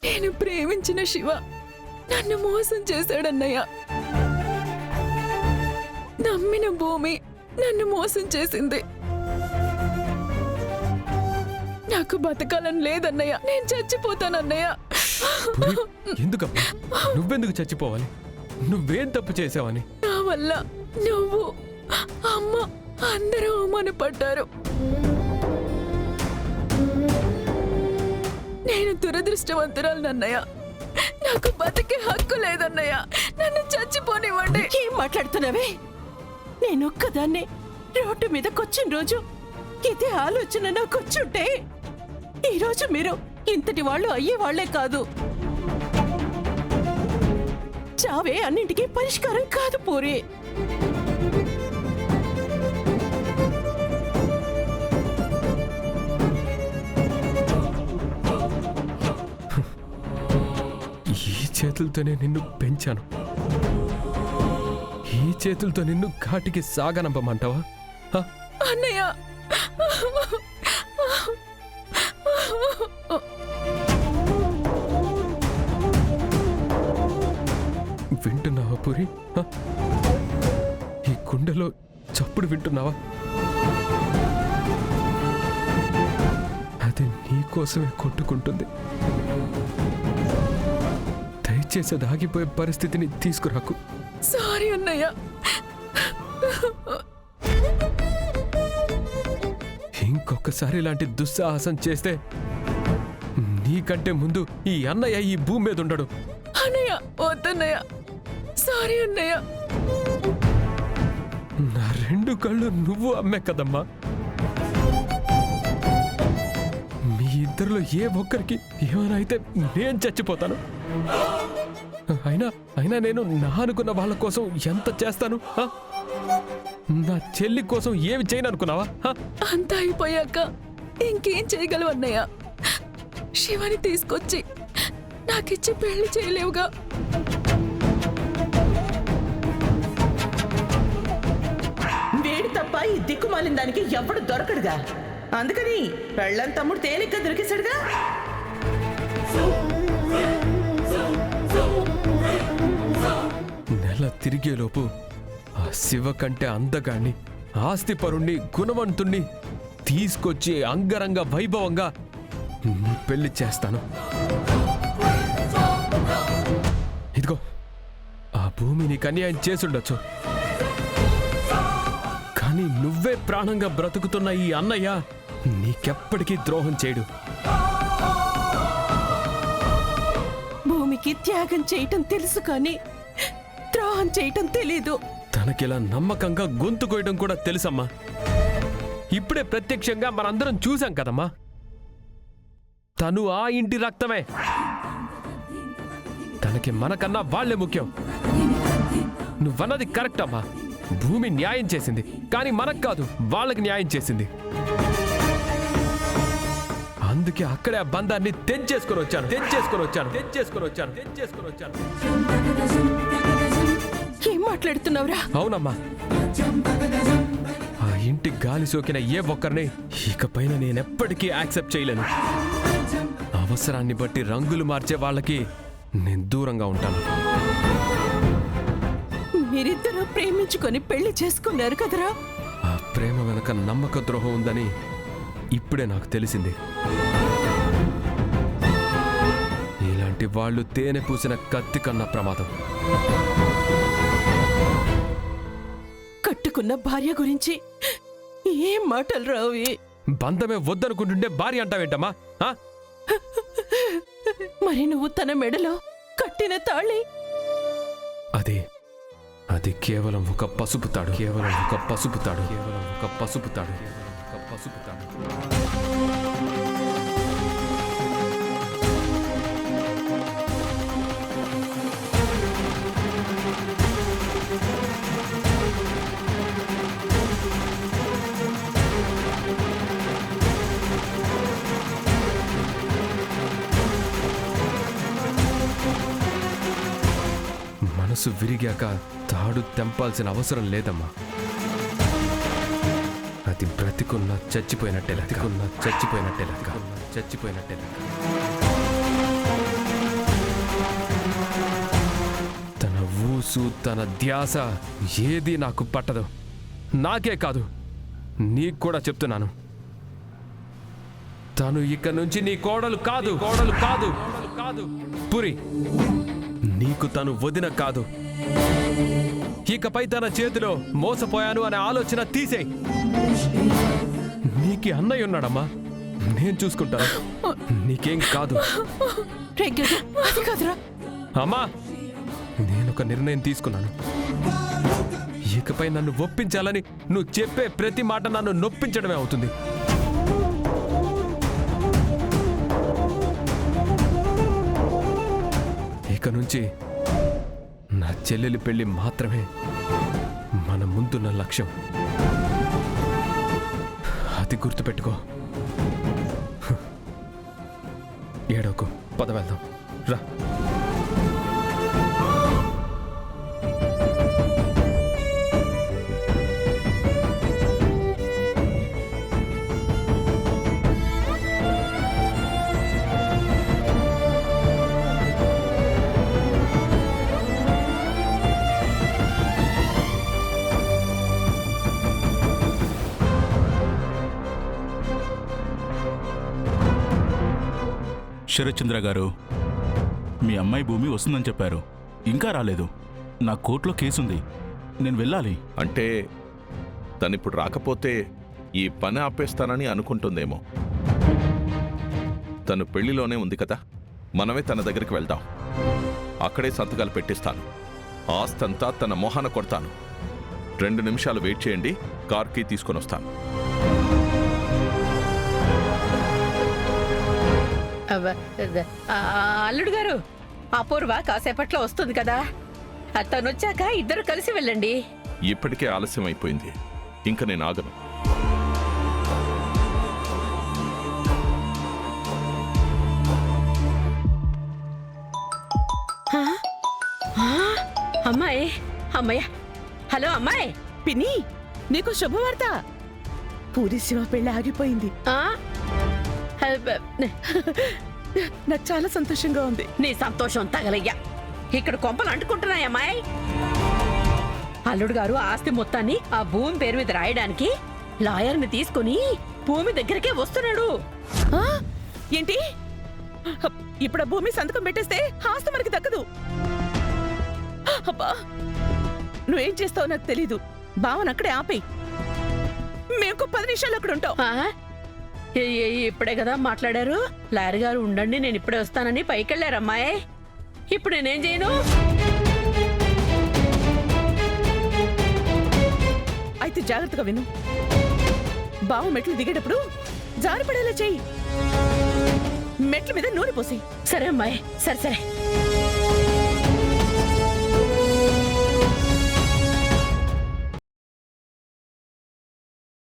నేను ప్రేమించిన శివ నన్ను మోసం చేశాడన్నయ్య. నమ్మిన భూమి నన్ను మోసం చేసింది. నాకు బతకాలని లేదన్నయ్య. నేను చచ్చిపోతానన్నయ్య. ఎందుకమ్మా నువ్వెందుకు చచ్చిపోవాలి? నువ్వేం తప్పు చేసావని? నా వల్ల నువ్వు అమ్మ అందరూ అవమానపడ్డారు. నేను దురదృష్టవంతురాలన్నయ్య. నాకు బతికే హక్కు లేదన్నయ్య. నన్ను చచ్చిపోనివ్వండి. ఏం మాట్లాడుతున్నావే? నేను ఒక్కదాన్నే రోడ్డు మీదకొచ్చిన రోజు ఇదే ఆలోచన నాకు వచ్చుంటే ఈరోజు మీరు ఇంతటి వాళ్ళు అయ్యేవాళ్లే కాదు. చావే అన్నింటికీ పరిష్కారం కాదు పూరి. ఈ చేతులతోనే నిన్ను పెంచాను. ఈ చేతులతో నిన్ను ఘాటికి సాగనంపమంటావా? అన్నయ్య, వింటున్నావా పూరి? ఈ గుండెలో చప్పుడు వింటున్నావా? అది నీకోసమే కొట్టుకుంటుంది. దయచేసి అది ఆగిపోయే పరిస్థితిని తీసుకురాకు. సారీ అన్నయ్య. ఇంకొకసారి ఇలాంటి దుస్సాహసం చేస్తే నీకంటే ముందు ఈ అన్నయ్య ఈ భూమి మీద ఉండడు. అన్నయ్య వద్దన్నయ్య. సారీ అన్నయ్య. నా రెండు కళ్ళు నువ్వు అమ్మే కదమ్మా. మీ ఇద్దరిలో ఏ ఒక్కరికి ఏమైనా అయితే నేను చచ్చిపోతాను. అయినా నేను నా అనుకున్న వాళ్ళ కోసం ఎంత చేస్తాను? నా చెల్లి కోసం ఏమి చేయను అనుకున్నావా? అంతా అయిపోయాక ఇంకేం చేయగలవు అన్నయ్య? శివని తీసుకొచ్చి నాకిచ్చి పెళ్లి చేయలేవుగా. వేడి తప్ప ఈ దిక్కుమాలిన దానికి ఎవ్వడు దొరకడుగా. అందుకని పెళ్ళం తమ్ముడు తేలిగ్గా దొరికేశాడుగా. నెల తిరిగేలోపు ఆ శివ కంటే అందగాన్ని, ఆస్తిపరుణ్ణి, గుణవంతుణ్ణి తీసుకొచ్చి అంగరంగ వైభవంగా పెళ్లి చేస్తాను. ఇదిగో ఆ భూమి నీకు అన్యాయం చేసుండొచ్చు, కానీ నువ్వే ప్రాణంగా బ్రతుకుతున్న ఈ అన్నయ్య నీకెప్పటికీ ద్రోహం చేయడు. భూమికి త్యాగం చేయటం తెలుసు కానీ ద్రోహం చేయటం తెలీదు. తనకిలా నమ్మకంగా గొంతు కోయడం కూడా తెలుసమ్మా. ఇప్పుడే ప్రత్యక్షంగా మనందరం చూశాం కదమ్మా. తను ఆ ఇంటి రక్తమే. తనకి మనకన్నా వాళ్లే ముఖ్యం. నువ్వన్నది కరెక్ట్ అమ్మా. భూమి న్యాయం చేసింది, కానీ మనకు కాదు, వాళ్ళకి న్యాయం చేసింది. అందుకే అక్కడే ఆ బంధాన్ని తెంచేసుకొని వచ్చాను. ఏం మాట్లాడుతున్నావురా? అవునమ్మా. ఆ ఇంటి గాలి సోకిన ఏ ఒక్కరిని ఇకపైన నేనెప్పటికీ యాక్సెప్ట్ చేయలేను. అవసరాన్ని బట్టి రంగులు మార్చే వాళ్ళకి నేను దూరంగా ఉంటాను. మీరిద్దరూ ప్రేమించుకొని పెళ్లి చేసుకున్నారు కదరా? ఆ ప్రేమ వెనక నమ్మక ద్రోహం ఉందని ఇప్పుడే నాకు తెలిసింది. ఇలాంటి వాళ్ళు తేనె పూసిన కత్తి కన్నా ప్రమాదం. కట్టుకున్న భార్య గురించి ఏం మాటలు రావి? బంధమే వద్దనుకుంటుంటే భార్య అంటావేంటమ్మా? మరి నువ్వు తన మెడలో కట్టిన తాళి అది కేవలం ఒక పసుపు తాడు. మనసు విరిగాక తాడు తెంపాల్సిన అవసరం లేదమ్మా. అది బ్రతికున్న చచ్చిపోయినట్టే లెక్క. తన ధ్యాస ఏది నాకు పట్టదు. నాకే కాదు, నీకు కూడా చెప్తున్నాను. తను ఇక నుంచి నీ కోడలు కాదు. పురి, నీకు తను వదిన కాదు. ఇకపై తన చేతిలో మోసపోయాను అనే ఆలోచన తీసేయ్. నీకు అన్నయ్య ఉన్నాడమ్మా, నేను చూసుకుంటాను. నీకేం కాదు. అది కాదురా. అమ్మా, నేనొక నిర్ణయం తీసుకున్నాను. ఇకపై నన్ను ఒప్పించాలని నువ్వు చెప్పే ప్రతి మాట నన్ను నొప్పించడమే అవుతుంది. ఇక నుంచి నా చెల్లెలి పెళ్లి మాత్రమే మన ముందున్న లక్ష్యం. అది గుర్తుపెట్టుకో. ఏడోకు, పద వెళ్దాం రా. శరత్చంద్ర గారు, మీ అమ్మాయి భూమి వస్తుందని చెప్పారు, ఇంకా రాలేదు. నా కోర్టులో కేసుంది, నేను వెళ్ళాలి. అంటే తనిప్పుడు రాకపోతే ఈ పని ఆపేస్తానని అనుకుంటుందేమో. తను పెళ్లిలోనే ఉంది కదా, మనమే తన దగ్గరికి వెళ్దాం. అక్కడే సంతకాలు పెట్టిస్తాను. ఆస్తంతా తన మొహాన కొడతాను. 2 నిమిషాలు వెయిట్ చేయండి, కార్కి తీసుకొని వస్తాను. అల్లుడు గారు, అపూర్వ కాసేపట్లో వస్తుంది కదా, తనొచ్చాక ఇద్దరు కలిసి వెళ్ళండి. ఇప్పటికే ఆలస్యం అయిపోయింది, ఇంక నేను ఆగను. అమ్మాయి, అమ్మయ్య. హలో అమ్మాయి. పిన్ని, నీకు శుభవార్త. పూరి శివ పెళ్లి ఆగిపోయింది. నాకు చాలా సంతోషంగా ఉంది. నీ సంతోషం తగలయ్యా. ఇక్కడ కొంపలు అంటుకుంటున్నాయి అమ్మాయి. అల్లుడు గారు ఆస్తి మొత్తాన్ని ఆ భూమి పేరు మీద రాయడానికి లాయర్ని తీసుకుని భూమి దగ్గరికే వస్తున్నాడు. ఏంటి? ఇప్పుడు ఆ భూమి సంతకం పెట్టేస్తే ఆస్తి మనకి దక్కదు. అబ్బా, నువ్వేం చేస్తావో నాకు తెలీదు. బావన్ అక్కడే ఆపేయి. మేము 10 నిమిషాలు అక్కడ ఉంటాం. ఇప్పుడే కదా మాట్లాడారు. లాయర్ గారు ఉండండి, నేను ఇప్పుడే వస్తానని పైకెళ్ళారమ్మాయి. ఇప్పుడు నేనేం చేయను? అయితే జాగ్రత్తగా విను. బావ మెట్లు దిగేటప్పుడు జారిపడేలా చెయ్యి. మెట్ల మీద నూనె పోసి. సరే అమ్మాయి, సరే సరే.